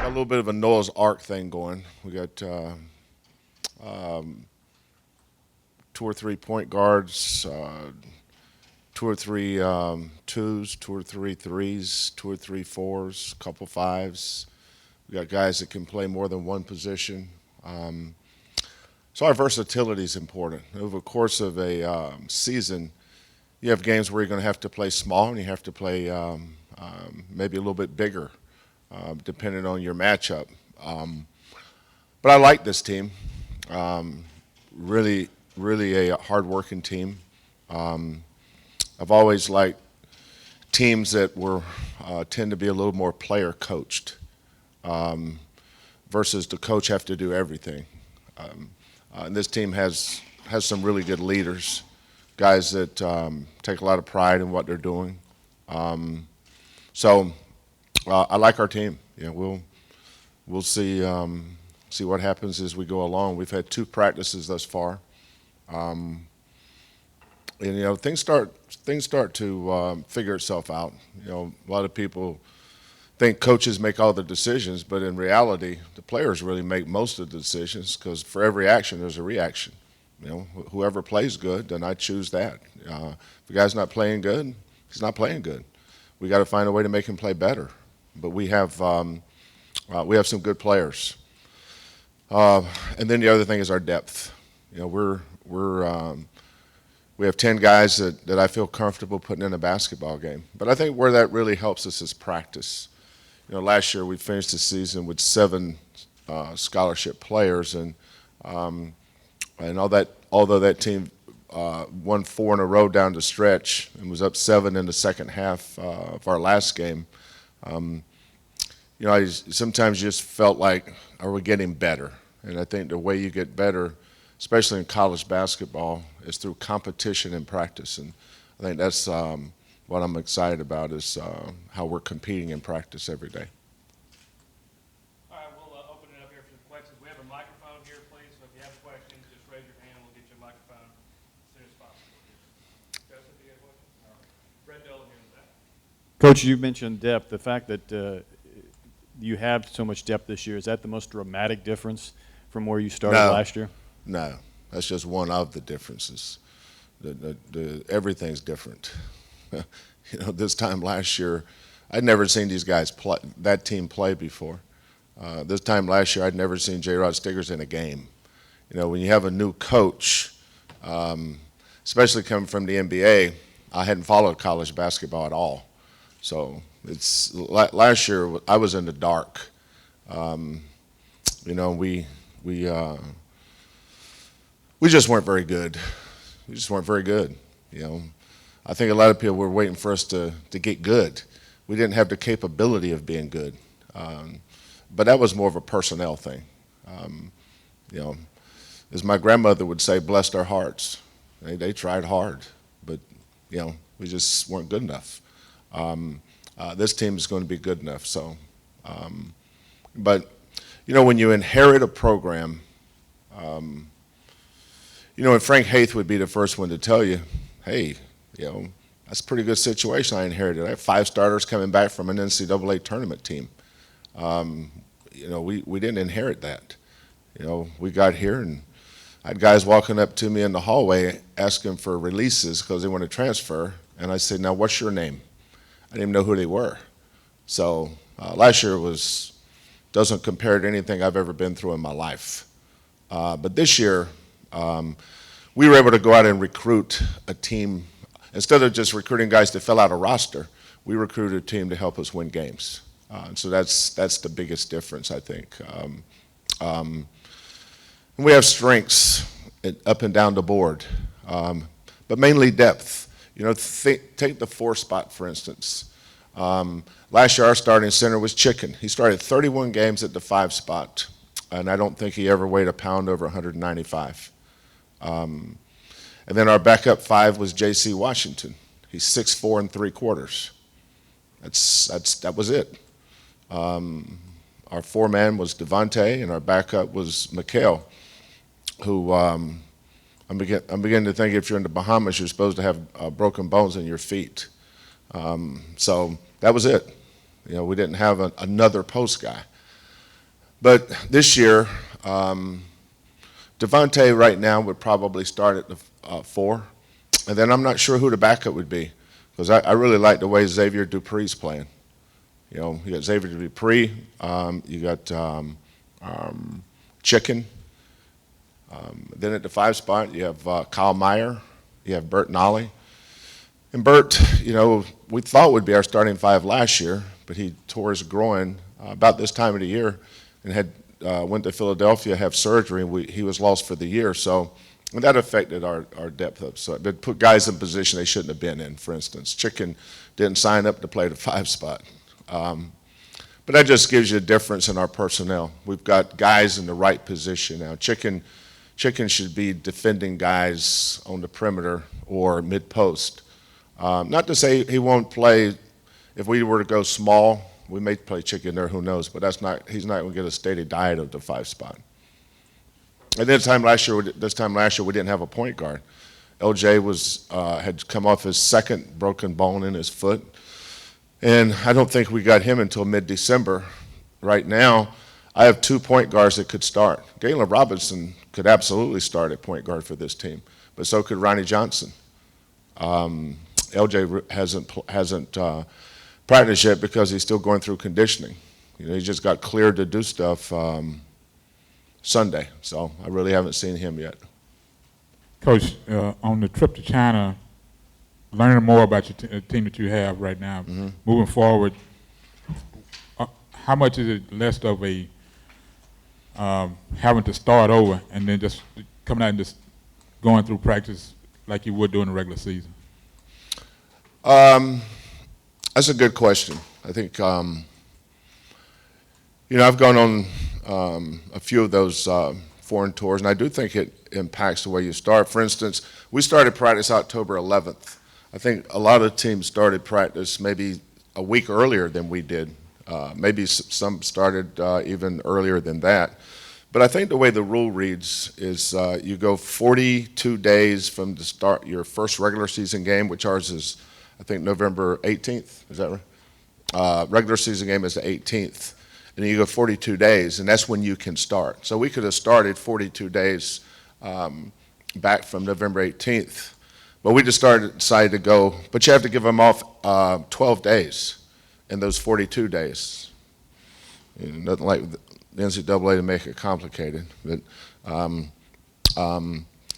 little bit of a Noah's Ark thing going. We got two or three point guards, two or three twos, two or three threes, two or three fours, a couple fives. We got guys that can play more than one position. So our versatility is important. Over the course of a season, you have games where you're going to have to play small and you have to play maybe a little bit bigger, depending on your matchup. But I like this team. Really, really a hard-working team. I've always liked teams that were tend to be a little more player coached versus the coach have to do everything. And this team has some really good leaders, guys that take a lot of pride in what they're doing. So I like our team. We'll see what happens as we go along. We've had 2 practices thus far, and things start to figure itself out. A lot of people think coaches make all the decisions, but in reality, the players really make most of the decisions because for every action, there's a reaction. Whoever plays good, then I choose that. If the guy's not playing good, he's not playing good. We got to find a way to make him play better. But we have some good players. And then the other thing is our depth. We have 10 guys that I feel comfortable putting in a basketball game. But I think where that really helps us is practice. Last year we finished the season with 7 scholarship players, and although that team won 4 in a row down the stretch and was up 7 in the second half of our last game, I sometimes just felt like, are we getting better? And I think the way you get better, especially in college basketball, is through competition and practice. And I think that's what I'm excited about is how we're competing in practice every day. All right, we'll open it up here for some questions. We have a microphone here, please. So if you have questions, just raise your hand. We'll get you a microphone as soon as possible. Joseph, you got a question? All right. Brett Dolan here in the back. Coach, you mentioned depth. The fact that you have so much depth this year, is that the most dramatic difference from where you started last year? No, that's just one of the differences. Everything's different. This time last year, I'd never seen these guys play, that team play before. This time last year, I'd never seen J-Rod Stiggers in a game. When you have a new coach, especially coming from the NBA, I hadn't followed college basketball at all. So last year I was in the dark. We just weren't very good. We just weren't very good. I think a lot of people were waiting for us to get good. We didn't have the capability of being good. But that was more of a personnel thing. As my grandmother would say, bless their hearts. They tried hard, but we just weren't good enough. This team is going to be good enough. So, but when you inherit a program, and Frank Haith would be the first one to tell you, hey, that's a pretty good situation I inherited. I have 5 starters coming back from an NCAA tournament team. We didn't inherit that. We got here and I had guys walking up to me in the hallway asking for releases because they want to transfer. And I said, now what's your name? I didn't even know who they were. So last year doesn't compare to anything I've ever been through in my life. But this year, we were able to go out and recruit a team. Instead of just recruiting guys to fill out a roster, we recruited a team to help us win games. So that's the biggest difference, I think. And we have strengths up and down the board, but mainly depth. Take the 4 spot, for instance. Last year, our starting center was Chicken. He started 31 games at the 5 spot, and I don't think he ever weighed a pound over 195. And then our backup 5 was J.C. Washington. He's 6'4" 3/4. That was it. Our 4-man was Devontae, and our backup was Mikhail, who I'm beginning to think if you're in the Bahamas, you're supposed to have broken bones in your feet. So that was it. We didn't have another post guy. But this year, Devontae right now would probably start at the 4. And then I'm not sure who the backup would be, because I really like the way Xavier Dupree's playing. You know, you got Xavier Dupree, you got Chicken. Then at the 5 spot, you have Kyle Meyer, you have Bert Nolly. And Bert, you know, we thought would be our starting 5 last year, but he tore his groin about this time of the year and had went to Philadelphia, have surgery, and he was lost for the year. So and that affected our depth up. So it put guys in position they shouldn't have been in. For instance, Chicken didn't sign up to play the 5 spot. But that just gives you a difference in our personnel. We've got guys in the right position now. Chicken should be defending guys on the perimeter or mid-post. Not to say he won't play. If we were to go small, we may play Chicken there, who knows, but he's not going to get a steady diet of the 5 spot. And this time last year, we didn't have a point guard. LJ had come off his second broken bone in his foot, and I don't think we got him until mid-December. Right now, I have 2 point guards that could start. Galen Robinson could absolutely start at point guard for this team, but so could Ronnie Johnson. LJ hasn't practiced yet because he's still going through conditioning. You know, he just got cleared to do stuff Sunday, so I really haven't seen him yet. Coach, on the trip to China, learning more about your team that you have right now, moving forward, how much is it less of a having to start over and then just coming out and just going through practice like you would during the regular season? That's a good question. I think, you know, I've gone on a few of those foreign tours, and I do think it impacts the way you start. For instance, we started practice October 11th. I think a lot of teams started practice maybe a week earlier than we did. Maybe some started even earlier than that. But I think the way the rule reads is you go 42 days from the start your first regular season game, which ours is, I think, November 18th. Is that right? Regular season game is the 18th. And you go 42 days, and that's when you can start. So we could have started 42 days back from November 18th. But we just decided to go, but you have to give them off 12 days in those 42 days. You know, nothing like the NCAA to make it complicated. But,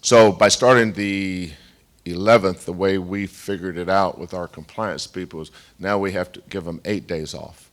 so by starting the 11th, the way we figured it out with our compliance people is now we have to give them 8 days off.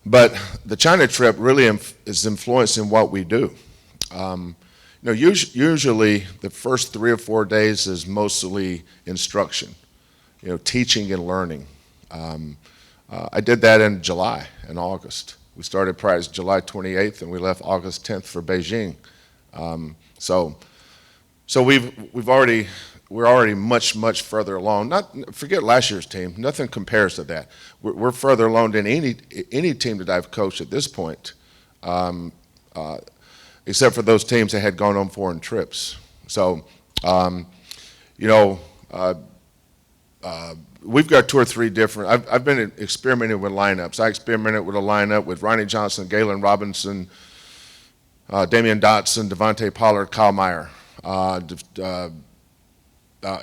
But the China trip really is influencing what we do. You know, usually the first 3 or 4 days is mostly instruction, you know, teaching and learning. I did that in July and August. We started practice July 28th and we left August 10th for Beijing. So we're already much further along. Forget last year's team. Nothing compares to that. We're further along than any team that I've coached at this point, except for those teams that had gone on foreign trips. So, you know, we've got 2 or 3 different. I've been experimenting with lineups. I experimented with a lineup with Ronnie Johnson, Galen Robinson, Damian Dotson, Devontae Pollard, Kyle Meyer.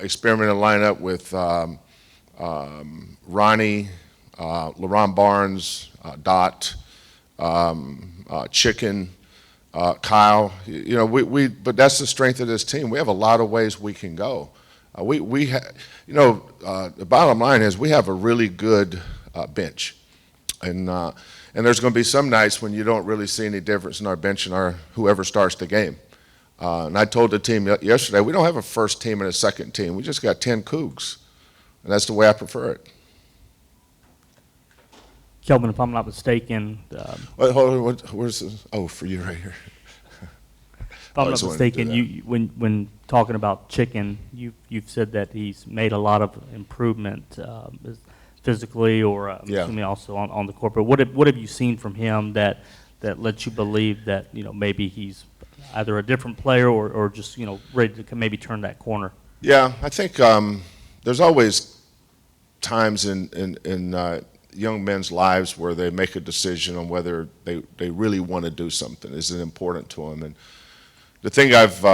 Experimental lineup with Ronnie, LaRon Barnes, Dot, Chicken, Kyle. You know, but that's the strength of this team. We have a lot of ways we can go. You know, the bottom line is we have a really good bench, and there's going to be some nights when you don't really see any difference in our bench and whoever starts the game. And I told the team yesterday, we don't have a first team and a second team. We just got 10 Cougs, and that's the way I prefer it. Kelvin, if I'm not mistaken, Wait, hold on, where's this? Oh, for you right here. if I'm not mistaken, when talking about Chicken, you've said that he's made a lot of improvement physically, or assuming also on the court. But what have you seen from him that lets you believe that, you know, maybe he's either a different player or just, you know, ready to maybe turn that corner? Yeah, I think there's always times in young men's lives where they make a decision on whether they really want to do something. Is it important to them? And the thing I've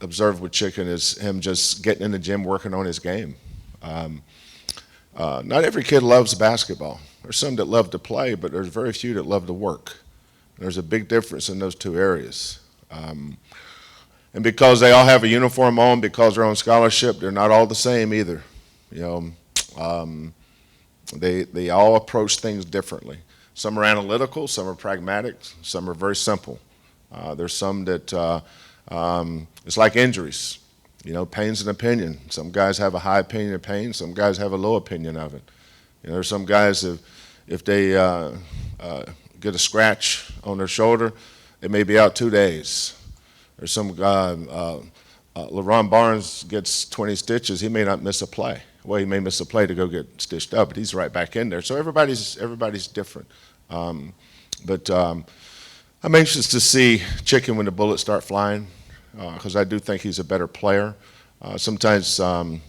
observed with Chicken is him just getting in the gym, working on his game. Not every kid loves basketball. There's some that love to play, but there's very few that love to work. There's a big difference in those two areas. And because they all have a uniform on, because they're on scholarship, they're not all the same either. You know, they all approach things differently. Some are analytical, some are pragmatic, some are very simple. There's some that it's like injuries. You know, pain's an opinion. Some guys have a high opinion of pain. Some guys have a low opinion of it. You know, there's some guys if they get a scratch on their shoulder, they may be out 2 days. There's some guy, LeBron Barnes gets 20 stitches. He may not miss a play. Well, he may miss a play to go get stitched up, but he's right back in there. So everybody's different. But I'm anxious to see Chicken when the bullets start flying, because I do think he's a better player. Sometimes a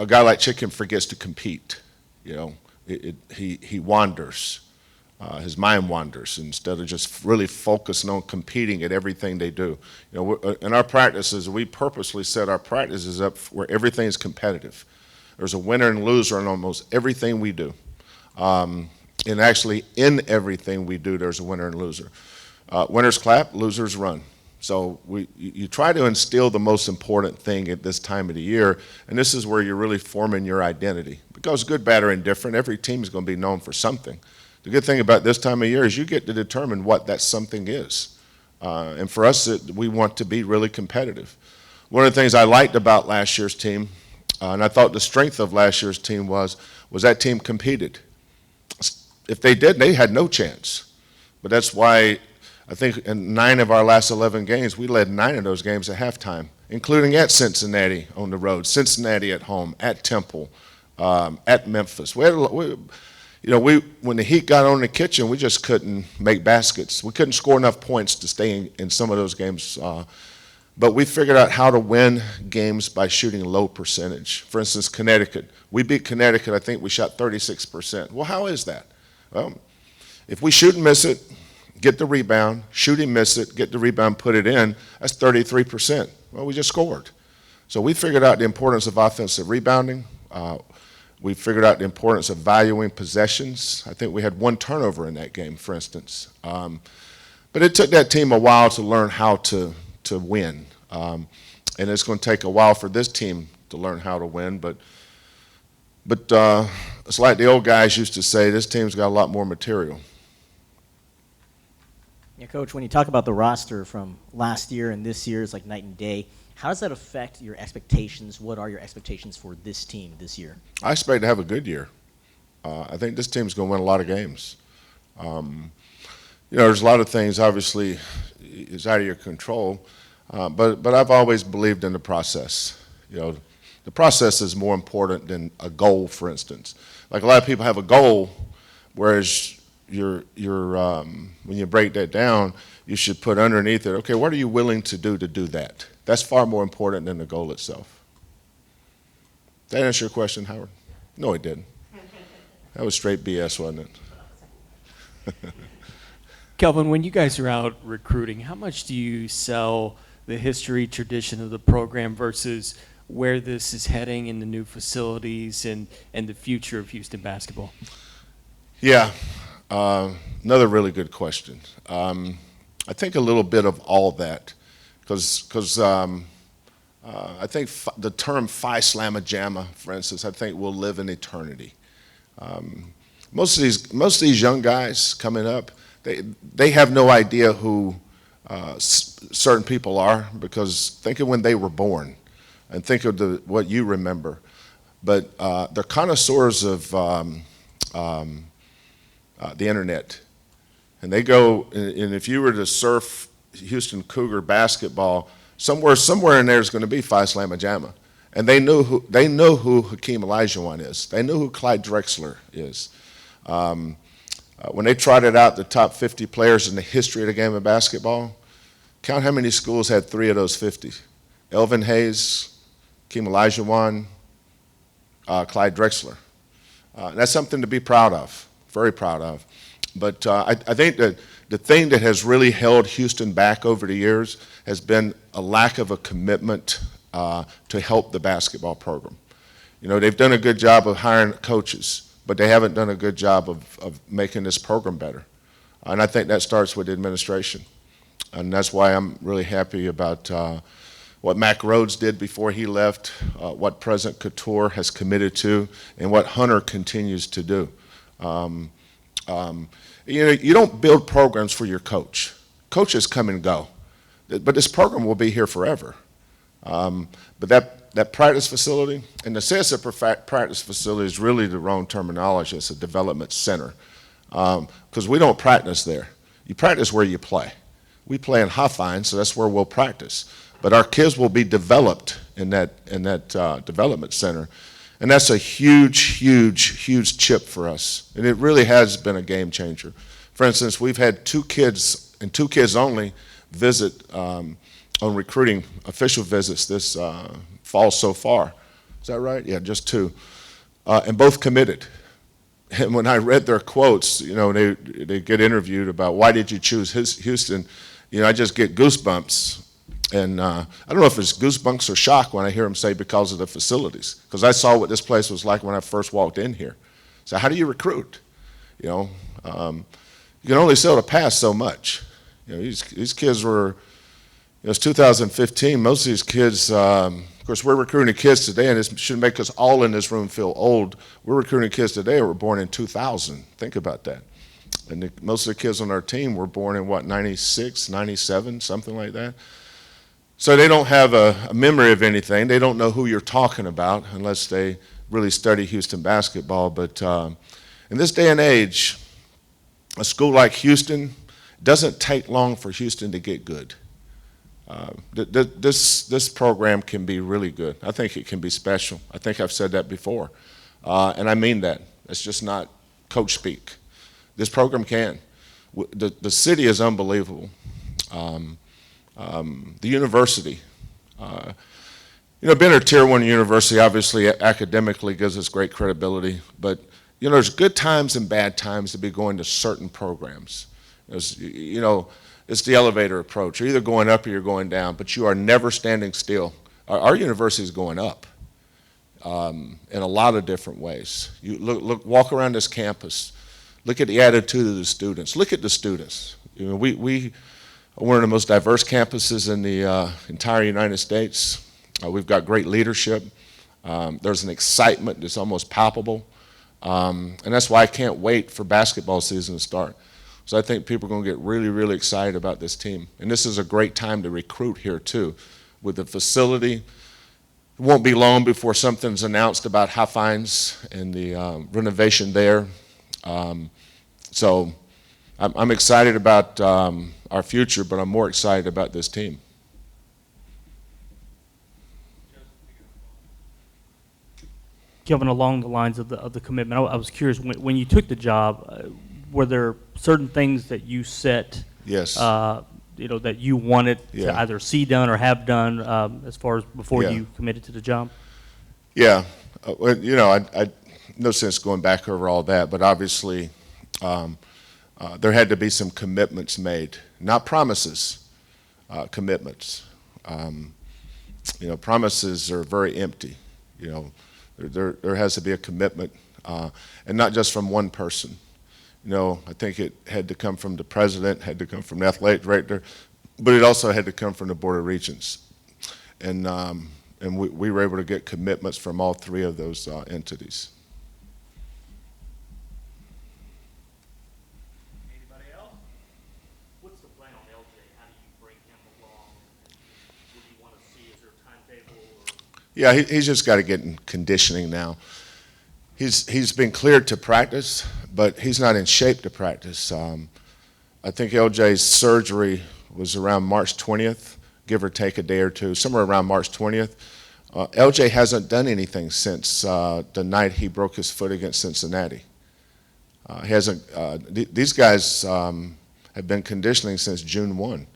guy like Chicken forgets to compete. You know, he wanders. His mind wanders instead of just really focusing on competing at everything they do. You know, in our practices, we purposely set our practices up where everything's competitive. There's a winner and loser in almost everything we do. And actually, in everything we do, there's a winner and loser. Winners clap, losers run. So you try to instill the most important thing at this time of the year, and this is where you're really forming your identity. Because good, bad, or indifferent, every team is going to be known for something. The good thing about this time of year is you get to determine what that something is. And for us, we want to be really competitive. One of the things I liked about last year's team, and I thought the strength of last year's team was that team competed. If they did, they had no chance. But that's why I think in 9 of our last 11 games, we led 9 of those games at halftime, including at Cincinnati on the road, Cincinnati at home, at Temple, at Memphis. When the Heat got on the kitchen, we just couldn't make baskets. We couldn't score enough points to stay in some of those games. But we figured out how to win games by shooting low percentage. For instance, Connecticut. We beat Connecticut. I think we shot 36%. Well, how is that? Well, if we shoot and miss it, get the rebound, shoot and miss it, get the rebound, put it in, that's 33%. Well, we just scored. So we figured out the importance of offensive rebounding. We figured out the importance of valuing possessions. I think we had 1 turnover in that game, for instance. But it took that team a while to learn how to win. And it's going to take a while for this team to learn how to win. But it's like the old guys used to say, this team's got a lot more material. Yeah, Coach, when you talk about the roster from last year and this year, it's like night and day. How does that affect your expectations? What are your expectations for this team this year? I expect to have a good year. I think this team's going to win a lot of games. There's a lot of things, obviously, is out of your control, but I've always believed in the process. The process is more important than a goal, for instance. Like a lot of people have a goal, whereas when you break that down, you should put underneath it, okay, what are you willing to do that? That's far more important than the goal itself. Did that answer your question, Howard? No, it didn't. That was straight BS, wasn't it? Kelvin, when you guys are out recruiting, how much do you sell the history, tradition of the program versus where this is heading in the new facilities and the future of Houston basketball? Yeah, another really good question. I think a little bit of all that. Because I think the term Phi Slamma Jamma, for instance, I think will live in eternity. Most of these young guys coming up, they have no idea who certain people are, because think of when they were born and think of what you remember. But they're connoisseurs of the internet. And they go, and if you were to surf Houston Cougar basketball, somewhere in there is going to be Phi Slamma Jamma. And they know who Hakeem Olajuwon is. They know who Clyde Drexler is. When they trotted out the top 50 players in the history of the game of basketball, count how many schools had 3 of those 50. Elvin Hayes, Hakeem Olajuwon, Clyde Drexler. That's something to be proud of, very proud of. But I think that the thing that has really held Houston back over the years has been a lack of a commitment to help the basketball program. You know, they've done a good job of hiring coaches, but they haven't done a good job of making this program better. And I think that starts with the administration. And that's why I'm really happy about what Mack Rhodes did before he left, what President Couture has committed to, and what Hunter continues to do. You know, you don't build programs for your coach. Coaches come and go, but this program will be here forever. But that practice facility, and the sense of practice facility is really the wrong terminology. It's a development center, because we don't practice there. You practice where you play. We play in Hofheim, so that's where we'll practice. But our kids will be developed in that development center. And that's a huge, huge, huge chip for us. And it really has been a game changer. For instance, we've had 2 kids, and 2 kids only, visit on recruiting official visits this fall so far. Is that right? Yeah, just 2. And both committed. And when I read their quotes, you know, they get interviewed about why did you choose Houston, you know, I just get goosebumps. And I don't know if it's goosebumps or shock when I hear them say because of the facilities, because I saw what this place was like when I first walked in here. So how do you recruit? You know, you can only sell the past so much. You know, these kids were, it was 2015. Most of these kids, of course, we're recruiting kids today, and it should make us all in this room feel old. We're recruiting kids today who were born in 2000. Think about that. And most of the kids on our team were born in, what, 96, 97, something like that. So they don't have a memory of anything. They don't know who you're talking about unless they really study Houston basketball. But in this day and age, a school like Houston, doesn't take long for Houston to get good. This program can be really good. I think it can be special. I think I've said that before. And I mean that. It's just not coach speak. This program can. The city is unbelievable. The university, you know, being a Tier 1 university obviously academically gives us great credibility, but you know, there's good times and bad times to be going to certain programs. You know, it's the elevator approach. You're either going up or you're going down, but you are never standing still. Our university is going up in a lot of different ways. You walk around this campus, look at the attitude of the students. Look at the students. You know, we are one of the most diverse campuses in the entire United States. We've got great leadership. There's an excitement that's almost palpable. And that's why I can't wait for basketball season to start. So I think people are going to get really, really excited about this team. And this is a great time to recruit here, too. With the facility, it won't be long before something's announced about Hofheims and the renovation there. So I'm excited about our future, but I'm more excited about this team. Kelvin, along the lines of the commitment, I was curious, when you took the job, were there certain things that you set, Yes. You know, that you wanted to either see done or have done as far as before you committed to the job? Yeah. Well, you know, I no sense going back over all that, but obviously there had to be some commitments made, not promises, commitments. You know, promises are very empty. You know, there has to be a commitment, and not just from one person. You know, I think it had to come from the president, had to come from the athletic director, but it also had to come from the Board of Regents. And we were able to get commitments from all 3 of those entities. Anybody else? What's the plan on LJ? How do you bring him along? What do you want to see? Is there a timetable? Yeah, he's just got to get in conditioning now. He's been cleared to practice, but he's not in shape to practice. I think LJ's surgery was around March 20th, give or take a day or two, somewhere around March 20th. LJ hasn't done anything since the night he broke his foot against Cincinnati. He hasn't. These guys have been conditioning since June 1.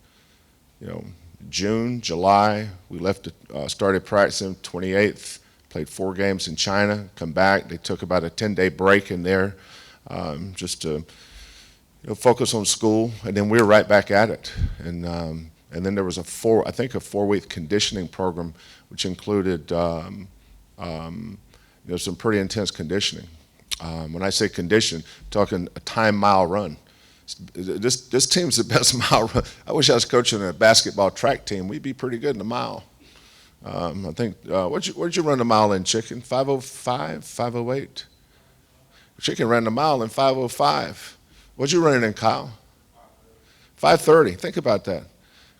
You know, June, July, we left, started practicing 28th, Played 4 games in China, come back. They took about a 10-day break in there just to focus on school, and then we were right back at it. And then there was a 4-week conditioning program, which included some pretty intense conditioning. When I say condition, I'm talking a time mile run. This team's the best mile run. I wish I was coaching a basketball track team. We'd be pretty good in the mile. I think, what'd you run the mile in, Chicken? 5:05, 5:08? Chicken ran the mile in 5:05. What'd you run in, Kyle? 5:30. Think about that.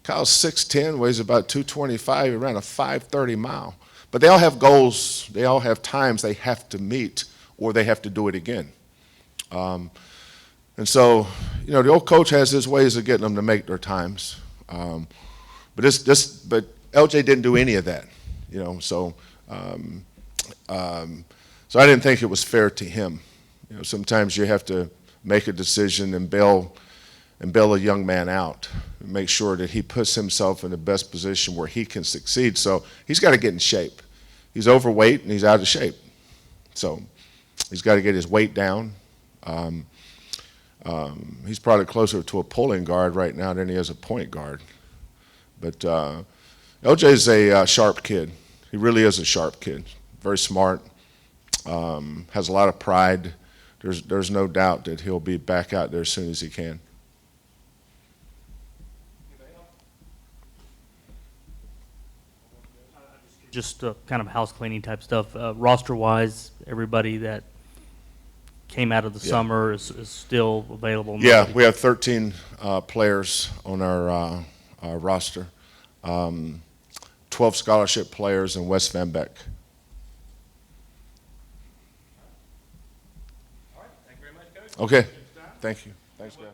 Kyle's 6'10", weighs about 225. He ran a 5:30 mile. But they all have goals. They all have times they have to meet, or they have to do it again. And so, the old coach has his ways of getting them to make their times. But LJ didn't do any of that, So I didn't think it was fair to him. Sometimes you have to make a decision and bail a young man out, and make sure that he puts himself in the best position where he can succeed. So he's got to get in shape. He's overweight and he's out of shape. So he's got to get his weight down. He's probably closer to a pulling guard right now than he is a point guard. But LJ's a sharp kid. He really is a sharp kid. Very smart. Has a lot of pride. There's no doubt that he'll be back out there as soon as he can. Just kind of house cleaning type stuff. Roster-wise, everybody that came out of the summer is still available. Yeah, we have 13 players on our roster. 12 scholarship players and Wes Van Beck. All right, thank you very much, Coach. Okay, thank you. Thanks, guys.